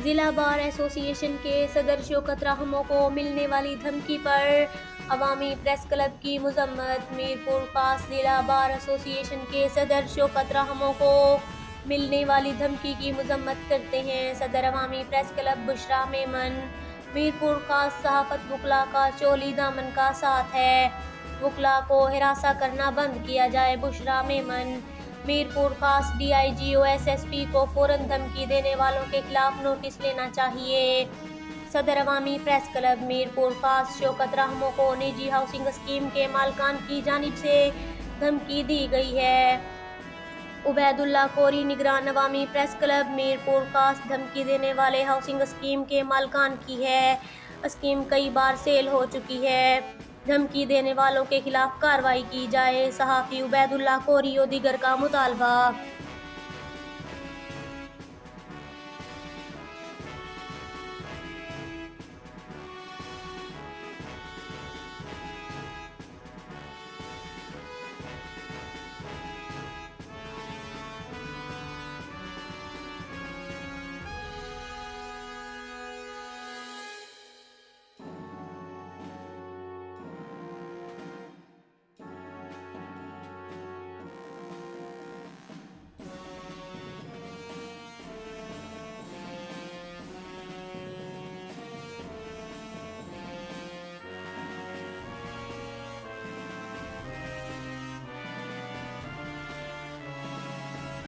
जिला bar association के सदर शौकत रहमो को मिलने वाली धमकी पर अवामी प्रेस क्लब की मजम्मत। मीरपुर खास जिला बार एसोसिएशन के सदर शौकत रहमो को मिलने वाली धमकी की मजम्मत करते हैं सदर अवामी प्रेस क्लब बुशरा मेमन। मीरपुर खास सहाफत वकला का चोली दामन का साथ है, वकला को हिरासा करना बंद किया जाए। बुशरा मेमन। मीरपुर खास DIG और SSP को फौरन धमकी देने वालों के खिलाफ नोटिस लेना चाहिए। सदर अवामी प्रेस क्लब। मीरपुर खास शौकत रहमो को निजी हाउसिंग स्कीम के मालकान की जानिब से धमकी दी गई है। उबैदुल्ला कोरी निगरान अवामी प्रेस क्लब। मीरपुर खास धमकी देने वाले हाउसिंग स्कीम के मालकान की है, स्कीम कई बार सेल हो चुकी है, धमकी देने वालों के खिलाफ कार्रवाई की जाए। सहाफ़ी उबैदुल्ला कोरी और दीगर का मुतालबा।